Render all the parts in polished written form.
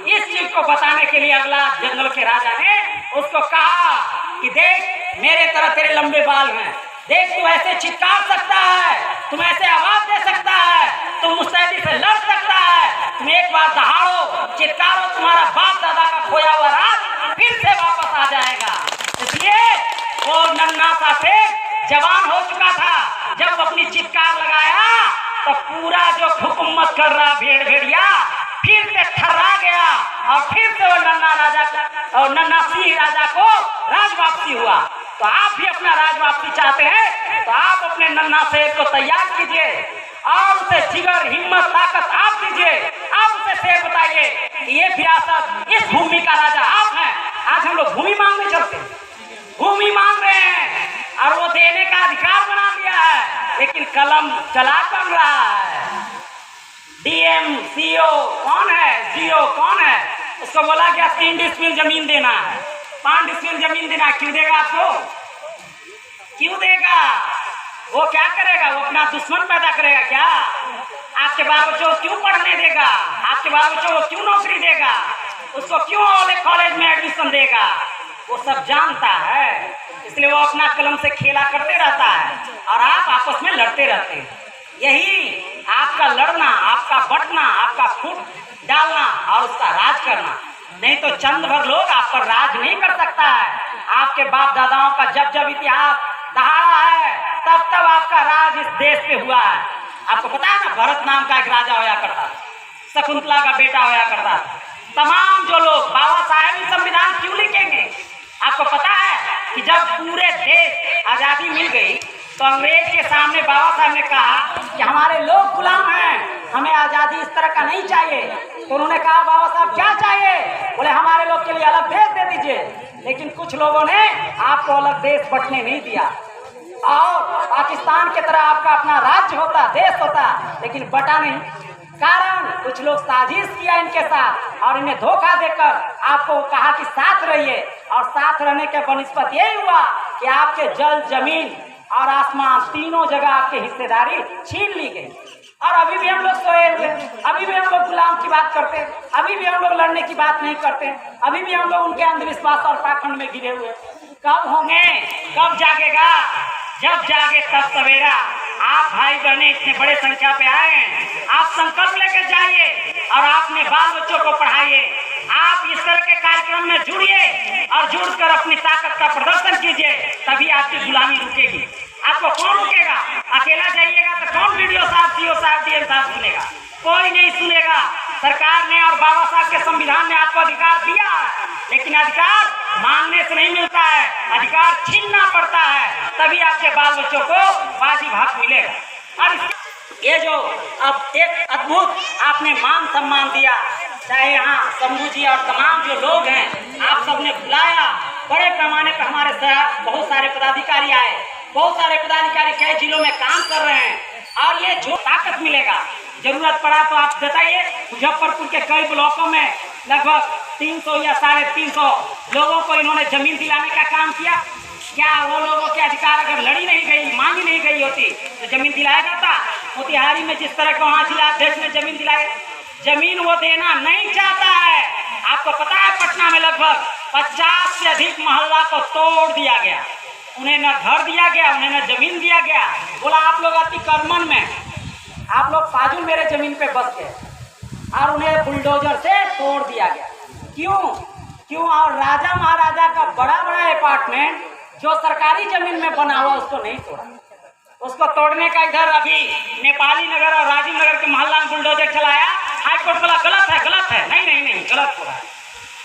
इस चीज को बताने के लिए अगला जंगल के राजा ने उसको कहा कि देख मेरे तरह तेरे लंबे बाल हैं, देख तू ऐसे चित्कार सकता है, तुम ऐसे आवाज दे सकता है, तुम मुस्तैदी से लड़ सकता है, तुम एक बार दहाड़ो चित्कारो, तुम्हारा बाप दादा का खोया हुआ राज फिर से वापस आ जाएगा। इसलिए वो नन्हा सा शेर जवान हो चुका था, जब अपनी चित्कार लगाया तो पूरा जो हुकूमत कर रहा भेड़ भेड़िया फिर से थर्रा गया और फिर से वो नन्हा राजा और नन्हा सिंह राजा को राज वापसी हुआ। तो आप भी अपना राज वापसी चाहते हैं तो आप अपने नन्हा शेर को तैयार कीजिए और उसे जिगर हिम्मत ताकत आप दीजिए। आप उसे शेर बताइए कि ये विरासत इस भूमि का राजा आप हैं। आज हम लोग भूमि मांगने चलते हैं, भूमि मांग रहे हैं और वो देने का अधिकार बना दिया है, लेकिन कलम चला कौन रहा है? डीएम सीओ कौन है, सीओ कौन है? उसको बोला गया 3 डिसमिल जमीन देना है, 5 डिसमिल जमीन देना, क्यों देगा आपको? क्यों देगा? वो क्या करेगा? वो अपना दुश्मन पैदा करेगा क्या? आपके बाल बच्चों को क्यों पढ़ने देगा? आपके बाल बच्चों को क्यों नौकरी देगा? उसको क्यों कॉलेज में एडमिशन देगा? वो सब जानता है, इसलिए वो अपना कलम से खेला करते रहता है और आप आपस में लड़ते रहते हैं। यही आपका लड़ना, आपका बंटना, आपका फूट डालना और उसका राज करना। नहीं तो चंद भर लोग आप पर राज नहीं कर सकता है। आपके बाप दादाओं का जब जब इतिहास दहाड़ा है तब तब आपका राज इस देश पे हुआ है। आपको पता है ना, भरत नाम का एक राजा होया करता था, शकुंतला का बेटा होया करता था। तमाम जो लोग बाबा साहेब संविधान क्यों लिखेंगे? आपको पता है कि जब पूरे देश आज़ादी मिल गई तो अंग्रेज के सामने बाबा साहब ने कहा कि हमारे लोग गुलाम हैं, हमें आज़ादी इस तरह का नहीं चाहिए। तो उन्होंने कहा बाबा साहब क्या चाहिए? बोले हमारे लोग के लिए अलग देश दे दीजिए। लेकिन कुछ लोगों ने आपको अलग देश बंटने नहीं दिया और पाकिस्तान की तरह आपका अपना राज्य होता, देश होता, लेकिन बटा नहीं। कारण कुछ लोग साजिश किया इनके साथ और इन्हें धोखा देकर आपको कहा कि साथ रहिए, और साथ रहने के बनिस्बत यही हुआ कि आपके जल जमीन और आसमान तीनों जगह आपकी हिस्सेदारी छीन ली गई। और अभी भी हम लोग सोए हुए, अभी भी हम लोग गुलाम की बात करते हैं, अभी भी हम लोग लड़ने की बात नहीं करते, अभी भी हम लोग उनके अंधविश्वास और पाखंड में गिरे हुए। कब होंगे, कब जागेगा? जब जागे तब सवेरा। आप भाई बहने इतने बड़े संख्या पे आए हैं, आप संकल्प लेकर जाइए और आपने बाल बच्चों को पढ़ाइए। आप इस तरह के कार्यक्रम में जुड़िए और जुड़कर अपनी ताकत का प्रदर्शन कीजिए, तभी आपकी गुलामी रुकेगी। आपको कौन रुकेगा? अकेला जाइएगा तो कौन वीडियो साहब, सीओ साहब, डीएम साहब सुनेगा? कोई नहीं सुनेगा। सरकार ने और बाबा साहब के संविधान ने आपको अधिकार दिया है, लेकिन अधिकार मांगने से नहीं मिलता है, अधिकार छीनना पड़ता है, तभी आपके बाल बच्चों को बाजी भाग मिलेगा। और ये जो अब एक अद्भुत आपने मान सम्मान दिया, चाहे यहाँ शंभू जी और तमाम जो लोग हैं आप सबने बुलाया, बड़े पैमाने पर हमारे शहर बहुत सारे पदाधिकारी आए, बहुत सारे पदाधिकारी कई जिलों में काम कर रहे हैं। और ये जो ताकत मिलेगा, जरूरत पड़ा तो आप बताइए, मुजफ्फरपुर के कई ब्लॉकों में लगभग 300 या 350 लोगों को इन्होंने जमीन दिलाने का काम किया। क्या वो लोगों के अधिकार अगर लड़ी नहीं गई, मांगी नहीं गई होती तो जमीन दिलाया जाता? मोतिहारी में जिस तरह का वहाँ जिलाध्यक्ष ने जमीन दिलाई, जमीन वो देना नहीं चाहता है। आपको पता है पटना में लगभग 50 से अधिक मोहल्ला को तोड़ दिया गया, उन्हें न घर दिया गया, उन्हें न जमीन दिया गया। बोला आप लोग अतिक्रमण में, आप लोग फाजुल मेरे जमीन पे बस गए और उन्हें बुलडोजर से तोड़ दिया गया। क्यों? और राजा महाराजा का बड़ा बड़ा अपार्टमेंट जो सरकारी जमीन में बना हुआ उसको नहीं तोड़ा। उसको तोड़ने का इधर अभी नेपाली नगर और राजीव नगर के मोहल्ला में बुलडोजर चलाया, हाईकोर्ट बोला गलत है, गलत है। नहीं गलत हो रहा है।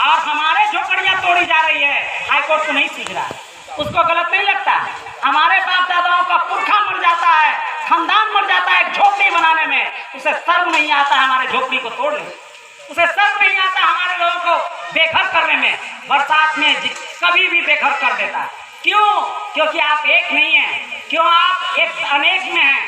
और हमारे झोपड़ियाँ तोड़ी जा रही है, हाईकोर्ट को नहीं सूझ रहा है, उसको गलत नहीं लगता। हमारे बाप दादाओं का पुरखा मर जाता है, खानदान मर जाता है झोपड़ी बनाने में, उसे शर्म नहीं आता हमारे झोपड़ी को तोड़ने, उसे शर्म नहीं आता हमारे लोगों को बेघर करने में। बरसात में कभी भी बेघर कर देता है। क्यों? क्योंकि आप एक नहीं हैं। क्यों आप एक अनेक में हैं?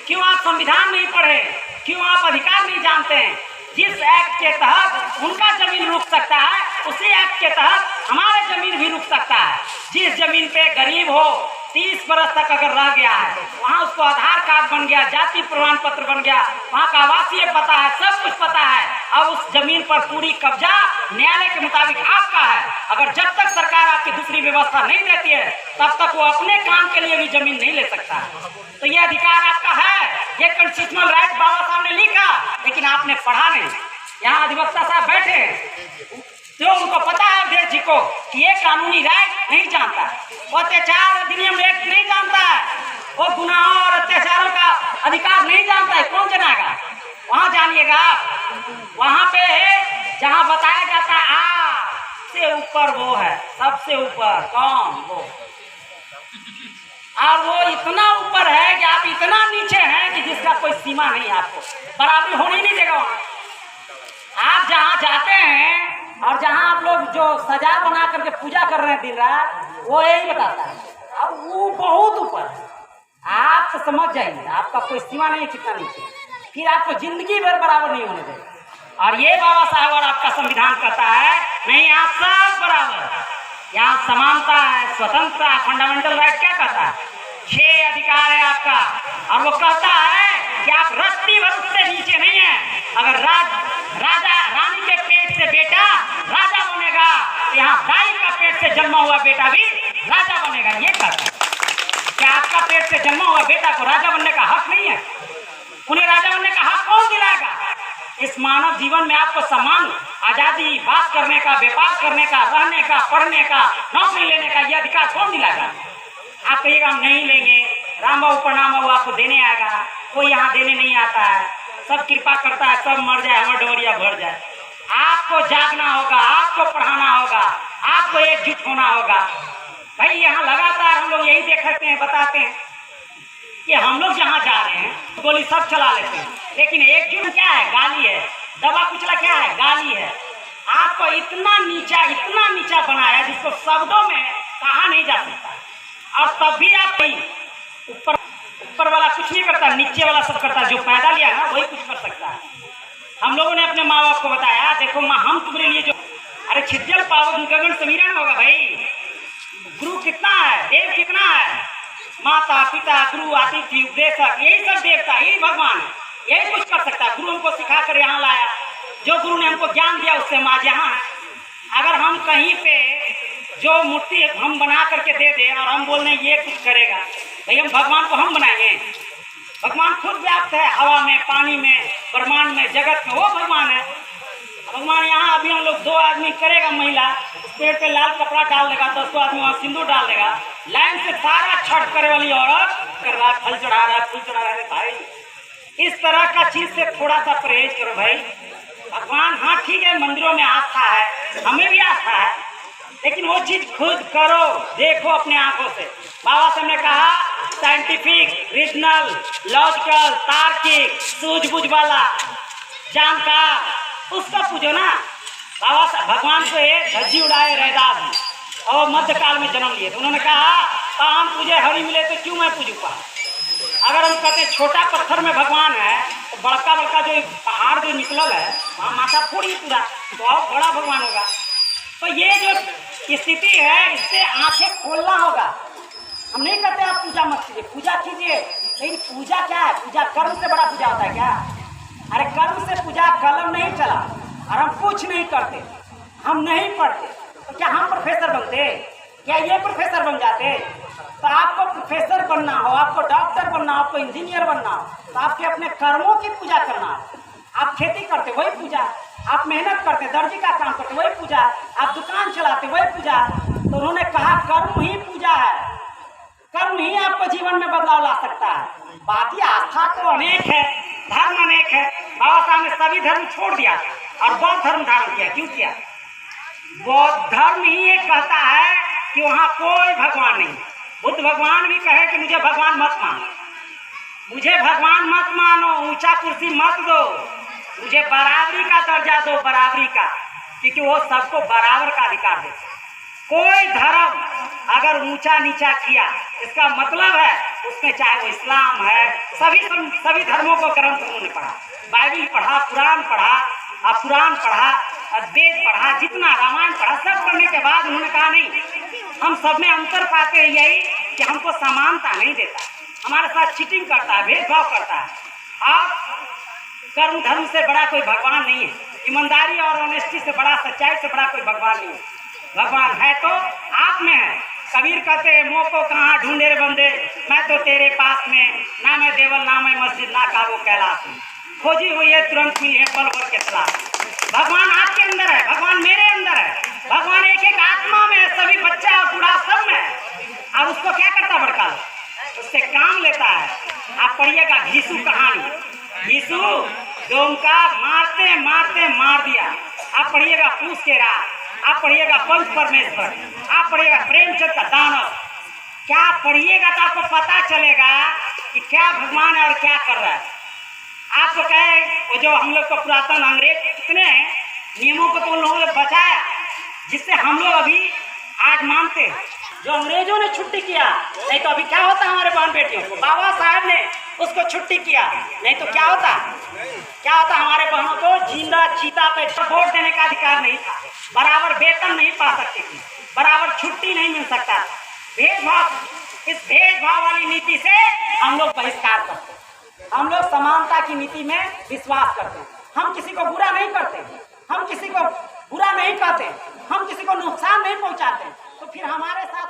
क्यों आप संविधान नहीं पढ़े? क्यों आप अधिकार नहीं जानते हैं? जिस एक्ट के तहत उनका जमीन रुक सकता है, उसी एक्ट के तहत हमारे जमीन भी रुक सकता है। जिस जमीन पे गरीब हो, 30 बरस तक अगर रह गया है, वहाँ उसको आधार कार्ड बन गया, जाति प्रमाण पत्र बन गया, वहाँ का आवासीय पता है, सब कुछ पता है। अब उस जमीन पर पूरी कब्जा न्यायालय के मुताबिक आपका है। अगर जब तक सरकार आपकी दूसरी व्यवस्था नहीं देती है, तब तक वो अपने काम के लिए भी जमीन नहीं ले सकता। तो ये अधिकार आपका है, ये कॉन्स्टिट्यूशनल राइट बाबा साहब ने लिखा, लेकिन आपने पढ़ा नहीं। यहाँ अधिवक्ता साहब बैठे हैं, तो उनको पता है अध्यक्ष जी को कि ये कानूनी राइट नहीं जानता, वो अत्याचार अधिनियम एक्ट नहीं जानता है, वो गुनाहों और अत्याचारों का अधिकार नहीं जानता है। कौन जनाएगा? वहाँ जानिएगा, वहाँ पे जहाँ बताया जाता है से ऊपर वो है, सबसे ऊपर कौन? वो। और वो इतना ऊपर है कि आप इतना नीचे हैं कि जिसका कोई सीमा नहीं, आपको बराबरी होने नहीं देगा वहाँ। आप जहाँ जाते हैं और जहाँ आप लोग जो सजा बना करके पूजा कर रहे हैं दिन रात, वो यही बताता है। अब वो बहुत ऊपर, आप तो समझ जाइए, आपका कोई सीमा नहीं है कितना नीचे, फिर आपको जिंदगी भर बराबर नहीं होने देगा। और ये बाबा साहब और आपका संविधान कहता है नहीं, यहाँ सब बराबर, यहाँ समानता है, स्वतंत्रता, फंडामेंटल राइट क्या कहता है? 6 अधिकार है आपका। और वो कहता है कि आप रत्ती भर उससे नीचे नहीं है। अगर राजा रानी के पेट से बेटा राजा बनेगा, तो यहाँ दाई का पेट से जन्मा हुआ बेटा भी राजा बनेगा। ये कहता है। क्या आपका पेट से जन्मा हुआ बेटा को राजा बनने का हक नहीं है? उन्हें राजा बनने का हक कौन दिलाएगा? इस मानव जीवन में आपको समान आजादी, बात करने का, व्यापार करने का, रहने का, पढ़ने का, नौकरी लेने का, ये अधिकार कौन दिलाएगा? आप कहिएगा हम नहीं लेंगे, राम बाबू प्रणाम बाबू आपको देने आएगा, कोई यहाँ देने नहीं आता है, सब कृपा करता है, सब मर जाए, हमारा डोरिया भर जाए। आपको जागना होगा, आपको पढ़ाना होगा, आपको एकजुट होना होगा। भाई यहाँ लगातार हम लोग यही देखते हैं, बताते हैं कि हम लोग जहाँ जा रहे हैं गोली सब चला लेते हैं, लेकिन एकजुट क्या है? गाली है। दबा कुचला क्या है? गाली है। आपको इतना नीचा बनाया जिसको शब्दों में कहा नहीं जा सकता। और तब भी आप ऊपर वाला कुछ नहीं करता, नीचे वाला सब करता। जो पैदा लिया ना वही कुछ कर सकता है। हम लोगों ने अपने माँ बाप को बताया, देखो माँ हम तुम्हारे लिए जो, अरे छिज्जल पावन गगन समीरण होगा भाई। गुरु कितना है, देव कितना है? माता पिता गुरु अतिथि उपदेशक, यही सब देवता, यही भगवान है, यही कुछ कर सकता है। गुरु हमको सिखा कर यहाँ लाया, जो गुरु ने हमको ज्ञान दिया उससे हम आज यहाँ है। अगर हम कहीं पे जो मूर्ति हम बना करके दे दे और हम बोल रहे ये कुछ करेगा, भाई हम भगवान को हम बनाएंगे? भगवान खुद व्याप्त है, हवा में, पानी में, ब्रह्मांड में, जगत में, वो भगवान है। भगवान यहाँ अभी हम लोग 2 आदमी करेगा, महिला पेड़ पे लाल कपड़ा डाल देगा, 10 आदमी वहाँ सिंदूर डाल देगा, लाइन से सारा छठ करे वाली औरत कर रहा है, फल चढ़ा रहा है, फूल चढ़ा रहा है। भाई इस तरह का चीज से थोड़ा सा परहेज करो भाई। भगवान हाँ ठीक है, मंदिरों में आस्था है, हमें भी आस्था है, लेकिन वो चीज खुद करो, देखो अपने आंखों से। बाबा साहब ने कहा साइंटिफिक, रीजनल, लॉजिकल, तार्किक, सूझबूझ वाला, जानकार, उसका पूजो ना। बाबा साहब भगवान को एक धज्जी उड़ाए रैदास और मध्यकाल में जन्म लिए, तो उन्होंने कहा हम तुझे हरि मिले तो क्यों मैं पूजू पा। अगर हम कहते हैं छोटा पत्थर में भगवान है, तो बड़का जो पहाड़ जो निकलल है वहाँ माथा फोड़ी पूरा, तो और बड़ा भगवान होगा। तो ये जो स्थिति है, इससे आंखें खोलना होगा। हम नहीं कहते आप पूजा मत कीजिए, पूजा कीजिए, लेकिन पूजा क्या है? पूजा कर्म से बड़ा पूजा होता है क्या? अरे कर्म से पूजा कलम नहीं चला, और हम कुछ नहीं करते, हम नहीं पढ़ते, तो क्या हम प्रोफेसर बनते? क्या ये प्रोफेसर बन जाते? तो आपको प्रोफेसर बनना हो, आपको डॉक्टर बनना हो, आपको इंजीनियर बनना हो, तो आपके अपने कर्मों की पूजा करना हो। आप खेती करते वही पूजा, आप मेहनत करते, दर्जी का काम करते वही पूजा, आप दुकान चलाते वही पूजा। तो उन्होंने कहा कर्म ही पूजा है, कर्म ही आपको जीवन में बदलाव ला सकता है। बाकी आस्था तो अनेक है, धर्म अनेक है। बाबा साहब ने सभी धर्म छोड़ दिया और बौद्ध धर्म धारण किया। क्यों किया? बौद्ध धर्म ही ये कहता है कि वहाँ कोई भगवान नहीं। बुद्ध भगवान भी कहे कि मुझे भगवान मत मानो, मुझे भगवान मत मानो, ऊंचा कुर्सी मत दो, मुझे बराबरी का दर्जा दो, बराबरी का, क्योंकि वो सबको बराबर का अधिकार दे। कोई धर्म अगर ऊंचा नीचा किया, इसका मतलब है उसमें चाहे वो इस्लाम है, सभी धर्मों को ग्रंथ उन्होंने पढ़ा, बाइबिल पढ़ा, कुरान पढ़ा, वेद पढ़ा, जितना रामायण पढ़ा, सब पढ़ने के बाद उन्होंने कहा नहीं, हम सब में अंतर पाते हैं यही कि हमको समानता नहीं देता, हमारे साथ चीटिंग करता है, भेदभाव करता है। आप कर्म धर्म से बड़ा कोई भगवान नहीं है, ईमानदारी और ऑनेस्टी से बड़ा, सच्चाई से बड़ा कोई भगवान नहीं है। भगवान है तो आप में है। कबीर कहते हैं, मोह को कहाँ ढूंढे रे बंदे, मैं तो तेरे पास में, ना मैं देवल ना मैं मस्जिद ना काबू कैलाश में, खोजी हुई है तुरंत मिली है पल भर के तलाश। भगवान आपके अंदर है, भगवान मेरे अंदर है, भगवान एक एक आत्मा में है, सभी बच्चा और बूढ़ा सब में है। और उसको क्या करता बड़का, उससे काम लेता है। आप पढ़िएगा घीसू कहानी, घीसू जो उनका मारते मारते मार दिया। आप पढ़िएगा पूछ के रात, आप पढ़िएगा पंच परमेश्वर, आप पढ़िएगा प्रेमचंद का दानव। क्या पढ़िएगा तो आपको पता चलेगा कि क्या भगवान है और क्या कर रहा है। आपको कहे वो जो हम लोग को पुरातन अंग्रेज कितने नियमों को तो उन लोगों ने बचाया, जिससे हम लोग अभी आज मानते हैं। जो अंग्रेजों ने छुट्टी किया, नहीं तो अभी क्या होता हमारे बहन बेटियों को, बाबा साहब ने उसको छुट्टी किया, नहीं तो क्या होता, क्या होता हमारे बहनों को जिंदा चीता पे वोट देने का अधिकार नहीं था, बराबर वेतन नहीं पा सकती थी, बराबर छुट्टी नहीं मिल सकता। भेदभाव, इस भेदभाव वाली नीति से हम लोग बहिष्कार करते हैं। हम लोग समानता की नीति में विश्वास करते हैं। हम किसी को बुरा नहीं करते, हम किसी को बुरा नहीं कहते, हम किसी को नुकसान नहीं पहुंचाते, तो फिर हमारे साथ